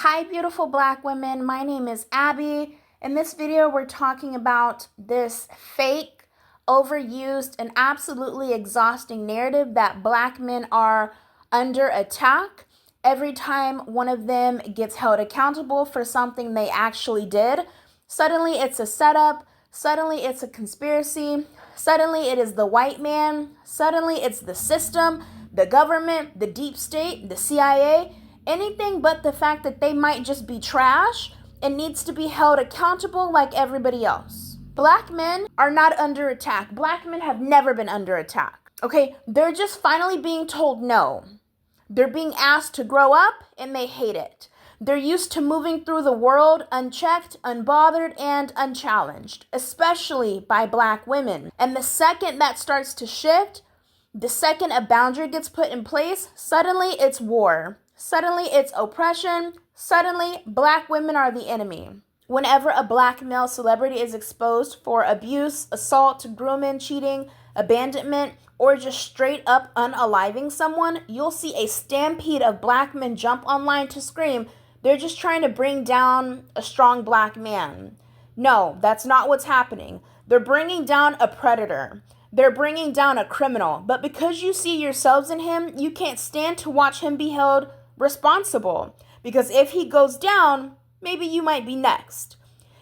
Hi, beautiful Black women. My name is Abby. In this video, we're talking about this fake, overused, and absolutely exhausting narrative that Black men are under attack every time one of them gets held accountable for something they actually did. Suddenly, it's a setup. Suddenly, it's a conspiracy. Suddenly, it is the white man. Suddenly, it's the system, the government, the deep state, the CIA. Anything but the fact that they might just be trash and needs to be held accountable like everybody else. Black men are not under attack. Black men have never been under attack. Okay, they're just finally being told no. They're being asked to grow up and they hate it. They're used to moving through the world unchecked, unbothered, and unchallenged, especially by Black women. And the second that starts to shift, the second a boundary gets put in place, suddenly it's war. Suddenly it's oppression. Suddenly Black women are the enemy. Whenever a Black male celebrity is exposed for abuse, assault, grooming, cheating, abandonment, or just straight up unaliving someone, you'll see a stampede of Black men jump online to scream. They're just trying to bring down a strong Black man. No, that's not what's happening. They're bringing down a predator. They're bringing down a criminal. But because you see yourselves in him, you can't stand to watch him be held responsible. Because if he goes down, maybe you might be next.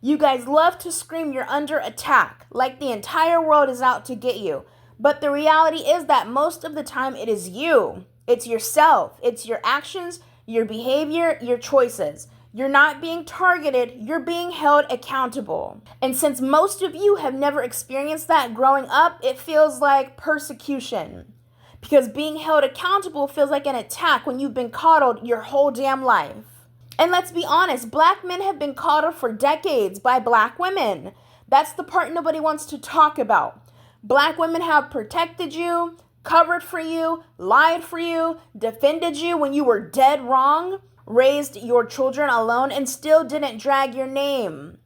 You guys love to scream you're under attack, like the entire world is out to get you. But the reality is that most of the time it is you. It's yourself. It's your actions, your behavior, your choices. You're not being targeted, you're being held accountable. And since most of you have never experienced that growing up, it feels like persecution. Because being held accountable feels like an attack when you've been coddled your whole damn life. And let's be honest, Black men have been coddled for decades by Black women. That's the part nobody wants to talk about. Black women have protected you, covered for you, lied for you, defended you when you were dead wrong, raised your children alone, and still didn't drag your name.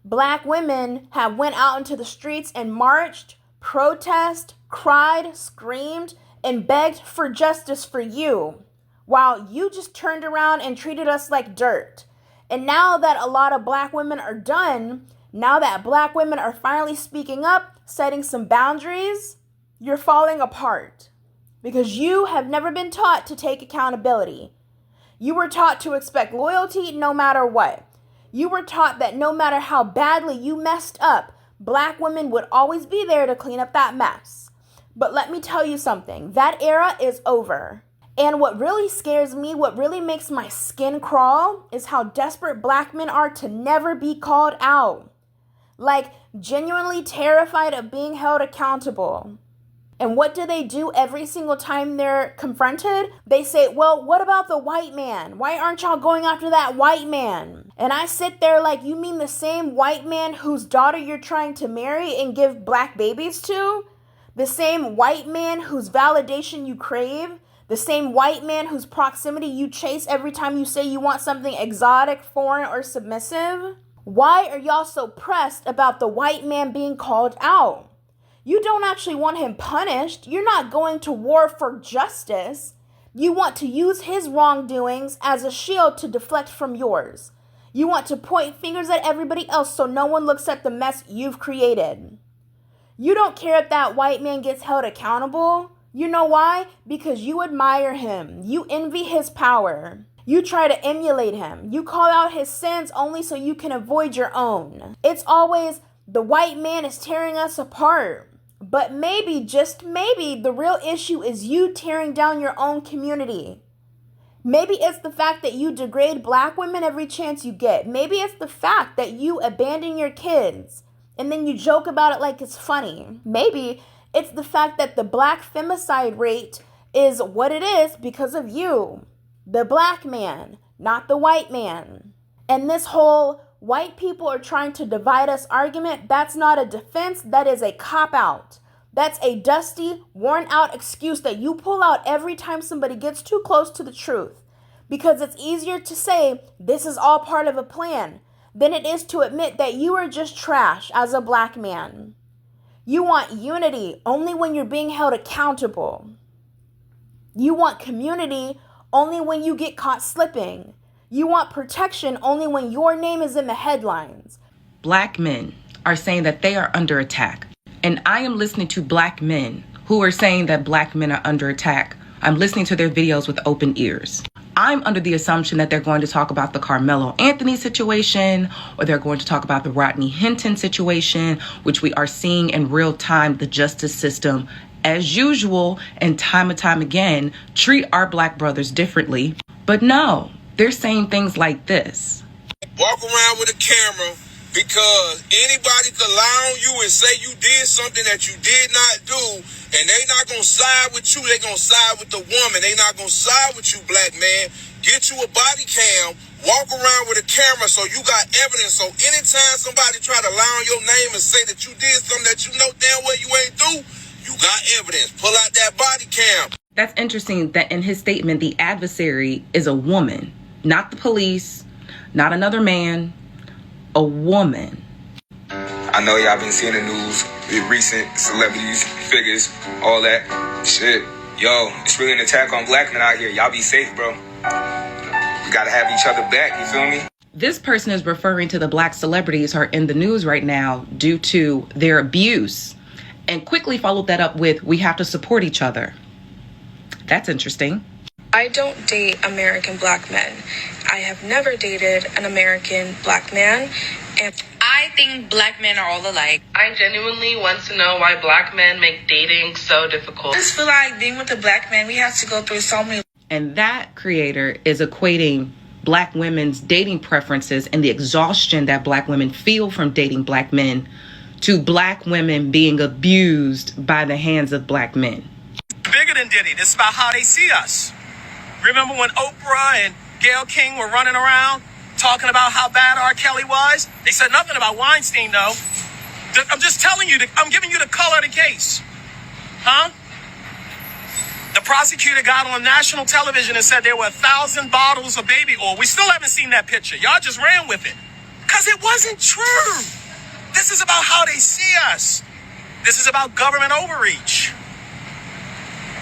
Black women have went out into the streets and marched, protested, cried, screamed, and begged for justice for you, while you just turned around and treated us like dirt. And now that a lot of Black women are done, now that Black women are finally speaking up, setting some boundaries, you're falling apart. Because you have never been taught to take accountability. You were taught to expect loyalty no matter what. You were taught that no matter how badly you messed up, Black women would always be there to clean up that mess. But let me tell you something, that era is over. And what really scares me, what really makes my skin crawl, is how desperate Black men are to never be called out. Like, genuinely terrified of being held accountable. And what do they do every single time they're confronted? They say, well, what about the white man? Why aren't y'all going after that white man? And I sit there like, you mean the same white man whose daughter you're trying to marry and give Black babies to? The same white man whose validation you crave? The same white man whose proximity you chase every time you say you want something exotic, foreign, or submissive? Why are y'all so pressed about the white man being called out? You don't actually want him punished. You're not going to war for justice. You want to use his wrongdoings as a shield to deflect from yours. You want to point fingers at everybody else so no one looks at the mess you've created. You don't care if that white man gets held accountable. You know why? Because you admire him. You envy his power. You try to emulate him. You call out his sins only so you can avoid your own. It's always, the white man is tearing us apart. But maybe, just maybe, the real issue is you tearing down your own community. Maybe it's the fact that you degrade Black women every chance you get. Maybe it's the fact that you abandon your kids and then you joke about it like it's funny. Maybe it's the fact that the Black femicide rate is what it is because of you, the Black man, not the white man. And this whole white people are trying to divide us argument, that's not a defense, that is a cop-out. That's a dusty, worn-out excuse that you pull out every time somebody gets too close to the truth. Because it's easier to say, this is all part of a plan, than it is to admit that you are just trash as a Black man. You want unity only when you're being held accountable. You want community only when you get caught slipping. You want protection only when your name is in the headlines. Black men are saying that they are under attack. And I am listening to black men who are saying that black men are under attack. I'm listening to their videos with open ears. I'm under the assumption that they're going to talk about the Carmelo Anthony situation, or they're going to talk about the Rodney Hinton situation, which we are seeing in real time, the justice system, as usual, and time again, treat our black brothers differently. But no, they're saying things like this. Walk around with a camera because anybody could lie on you and say you did something that you did not do, and they not going to side with you. They going to side with the woman. They not going to side with you, black man. Get you a body cam. Walk around with a camera so you got evidence. So anytime somebody try to lie on your name and say that you did something that you know damn well you ain't do, you got evidence. Pull out that body cam. That's interesting that in his statement, the adversary is a woman, not the police, not another man, a woman. I know y'all been seeing the news with recent celebrities, figures, all that shit. Yo, it's really an attack on black men out here. Y'all be safe, bro. We gotta have each other back, you feel me? This person is referring to the black celebrities who are in the news right now due to their abuse, and quickly followed that up with, we have to support each other. That's interesting. I don't date American black men. I have never dated an American black man. And I think black men are all alike. I genuinely want to know why black men make dating so difficult. I just feel like being with a black man, we have to go through so many. And that creator is equating black women's dating preferences and the exhaustion that black women feel from dating black men to black women being abused by the hands of black men. Bigger than Diddy. This is about how they see us. Remember when Oprah and Gayle King were running around talking about how bad R. Kelly was? They said nothing about Weinstein, though. I'm just telling you, I'm giving you the color of the case. Huh? The prosecutor got on national television and said there were 1,000 bottles of baby oil. We still haven't seen that picture. Y'all just ran with it. Because it wasn't true. This is about how they see us. This is about government overreach.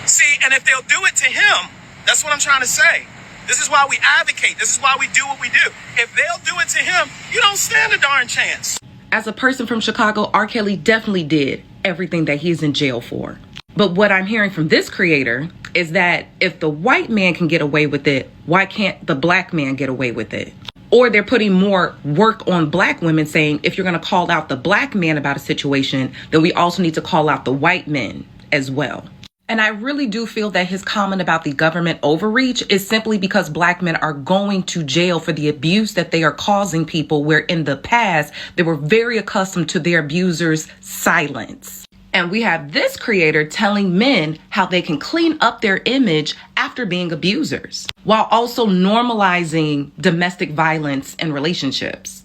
See, and if they'll do it to him, that's what I'm trying to say. This is why we advocate. This is why we do what we do. If they'll do it to him, you don't stand a darn chance. As a person from Chicago, R. Kelly definitely did everything that he's in jail for. But what I'm hearing from this creator is that if the white man can get away with it, why can't the black man get away with it? Or they're putting more work on black women, saying if you're going to call out the black man about a situation, then we also need to call out the white men as well. And I really do feel that his comment about the government overreach is simply because black men are going to jail for the abuse that they are causing people, where in the past they were very accustomed to their abusers' silence. And we have this creator telling men how they can clean up their image after being abusers, while also normalizing domestic violence in relationships.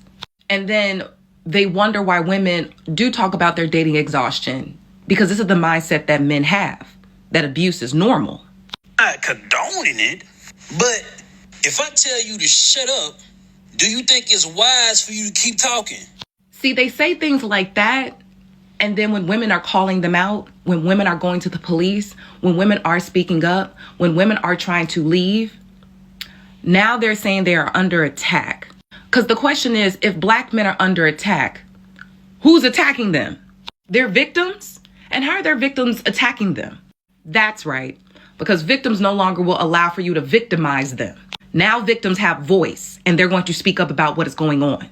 And then they wonder why women do talk about their dating exhaustion, because this is the mindset that men have, that abuse is normal. I'm not condoning it, but if I tell you to shut up, do you think it's wise for you to keep talking? See, they say things like that. And then when women are calling them out, when women are going to the police, when women are speaking up, when women are trying to leave, now they're saying they are under attack. Because the question is, if black men are under attack, who's attacking them? They're victims? And how are their victims attacking them? That's right, because victims no longer will allow for you to victimize them. Now victims have voice, and they're going to speak up about what is going on.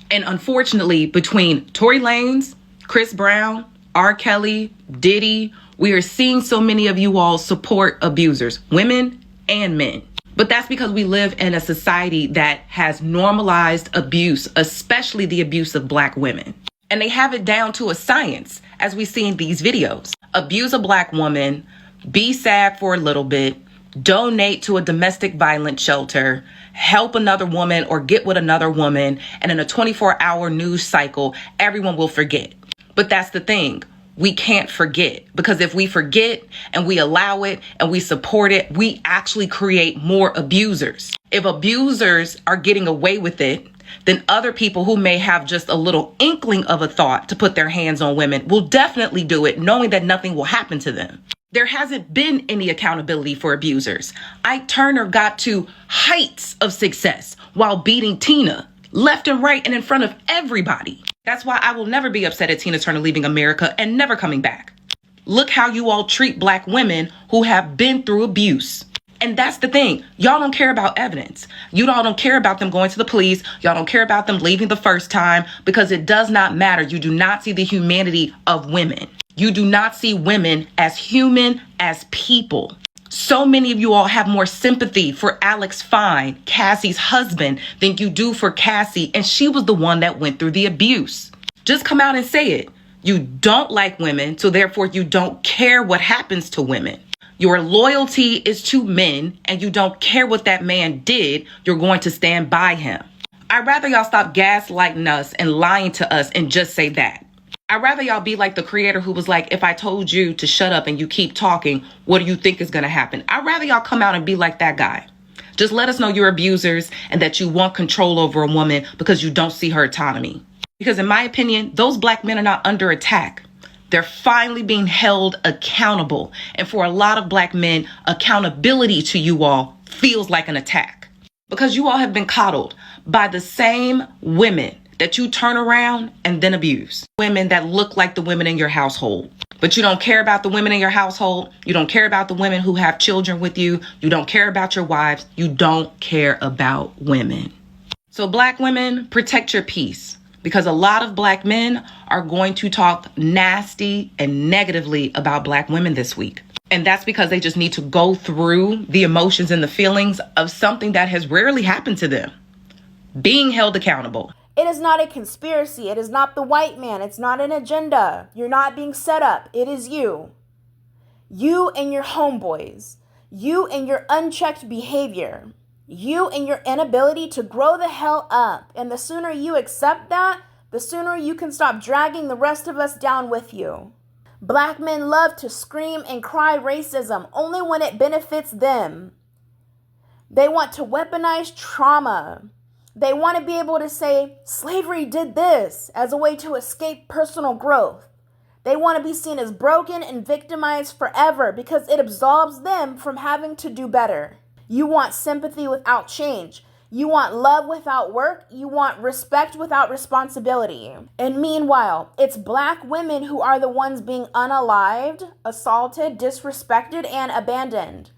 And unfortunately, between Tory Lanez, Chris Brown, R. Kelly, Diddy, we are seeing so many of you all support abusers, women and men. But that's because we live in a society that has normalized abuse, especially the abuse of black women. And they have it down to a science, as we see in these videos. Abuse a black woman, be sad for a little bit, donate to a domestic violence shelter, help another woman or get with another woman, and in a 24-hour news cycle, everyone will forget. But that's the thing. We can't forget, because if we forget and we allow it and we support it, we actually create more abusers. If abusers are getting away with it, then other people who may have just a little inkling of a thought to put their hands on women will definitely do it, knowing that nothing will happen to them. There hasn't been any accountability for abusers. Ike Turner got to heights of success while beating Tina left and right and in front of everybody. That's why I will never be upset at Tina Turner leaving America and never coming back. Look how you all treat Black women who have been through abuse. And that's the thing. Y'all don't care about evidence. You all don't care about them going to the police. Y'all don't care about them leaving the first time because it does not matter. You do not see the humanity of women. You do not see women as human, as people. So many of you all have more sympathy for Alex Fine, Cassie's husband, than you do for Cassie. And she was the one that went through the abuse. Just come out and say it. You don't like women, so therefore you don't care what happens to women. Your loyalty is to men and you don't care what that man did. You're going to stand by him. I'd rather y'all stop gaslighting us and lying to us and just say that. I'd rather y'all be like the creator who was like, if I told you to shut up and you keep talking, what do you think is going to happen? I'd rather y'all come out and be like that guy. Just let us know you're abusers and that you want control over a woman because you don't see her autonomy. Because in my opinion, those Black men are not under attack. They're finally being held accountable. And for a lot of Black men, accountability to you all feels like an attack. Because you all have been coddled by the same women that you turn around and then abuse. Women that look like the women in your household. But you don't care about the women in your household. You don't care about the women who have children with you. You don't care about your wives. You don't care about women. So Black women, protect your peace. Because a lot of Black men are going to talk nasty and negatively about Black women this week. And that's because they just need to go through the emotions and the feelings of something that has rarely happened to them. Being held accountable. It is not a conspiracy. It is not the white man. It's not an agenda. You're not being set up. It is you. You and your homeboys. You and your unchecked behavior. You and your inability to grow the hell up. And the sooner you accept that, the sooner you can stop dragging the rest of us down with you. Black men love to scream and cry racism only when it benefits them. They want to weaponize trauma. They want to be able to say, slavery did this as a way to escape personal growth. They want to be seen as broken and victimized forever because it absolves them from having to do better. You want sympathy without change. You want love without work. You want respect without responsibility. And meanwhile, it's Black women who are the ones being unalived, assaulted, disrespected, and abandoned.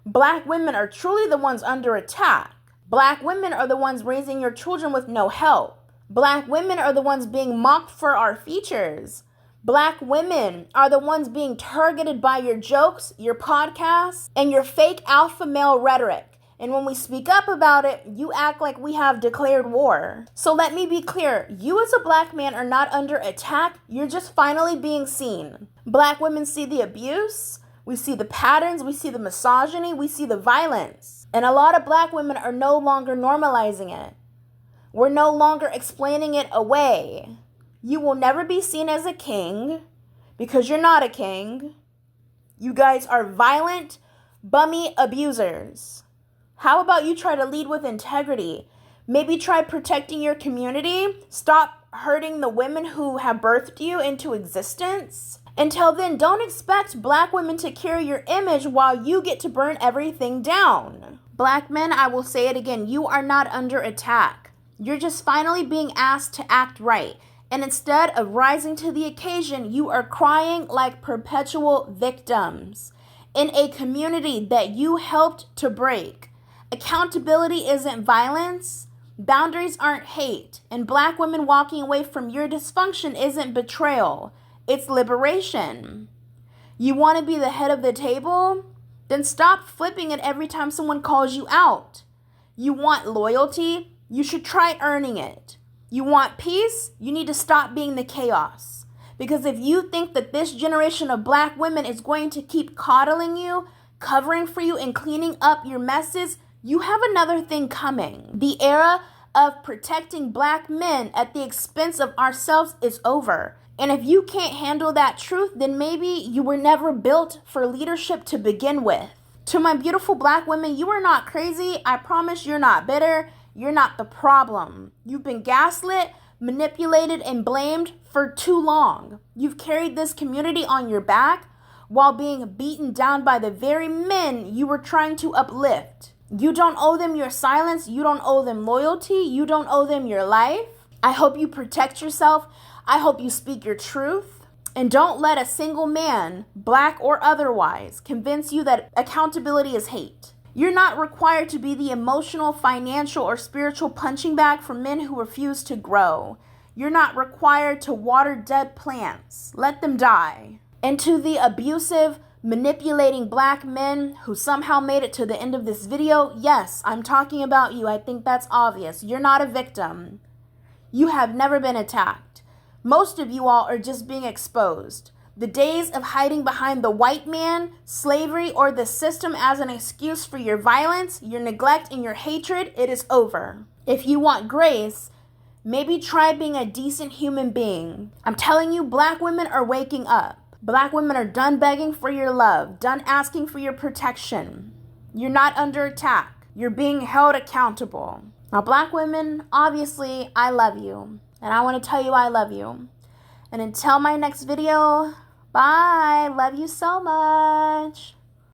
Black women are truly the ones under attack. Black women are the ones raising your children with no help. Black women are the ones being mocked for our features. Black women are the ones being targeted by your jokes, your podcasts, and your fake alpha male rhetoric. And when we speak up about it, you act like we have declared war. So let me be clear. You as a Black man are not under attack. You're just finally being seen. Black women see the abuse. We see the patterns. We see the misogyny. We see the violence. And a lot of Black women are no longer normalizing it. We're no longer explaining it away. You will never be seen as a king because you're not a king. You guys are violent, bummy abusers. How about you try to lead with integrity? Maybe try protecting your community. Stop hurting the women who have birthed you into existence. Until then, don't expect Black women to carry your image while you get to burn everything down. Black men, I will say it again, you are not under attack. You're just finally being asked to act right. And instead of rising to the occasion, you are crying like perpetual victims in a community that you helped to break. Accountability isn't violence. Boundaries aren't hate. And Black women walking away from your dysfunction isn't betrayal. It's liberation. You want to be the head of the table? Then stop flipping it every time someone calls you out. You want loyalty? You should try earning it. You want peace? You need to stop being the chaos. Because if you think that this generation of Black women is going to keep coddling you, covering for you, and cleaning up your messes, you have another thing coming. The era of protecting Black men at the expense of ourselves is over. And if you can't handle that truth, then maybe you were never built for leadership to begin with. To my beautiful Black women, you are not crazy. I promise you're not bitter. You're not the problem. You've been gaslit, manipulated, and blamed for too long. You've carried this community on your back while being beaten down by the very men you were trying to uplift. You don't owe them your silence. You don't owe them loyalty. You don't owe them your life. I hope you protect yourself. I hope you speak your truth. And don't let a single man, black or otherwise, convince you that accountability is hate. You're not required to be the emotional, financial, or spiritual punching bag for men who refuse to grow. You're not required to water dead plants. Let them die. And to the abusive, manipulating black men who somehow made it to the end of this video, yes, I'm talking about you. I think that's obvious. You're not a victim. You have never been attacked. Most of you all are just being exposed. The days of hiding behind the white man, slavery, or the system as an excuse for your violence, your neglect, and your hatred, it is over. If you want grace, maybe try being a decent human being. I'm telling you, black women are waking up. Black women are done begging for your love, done asking for your protection. You're not under attack. You're being held accountable. Now, black women, obviously, I love you. And I want to tell you I love you. And until my next video, bye. Love you so much.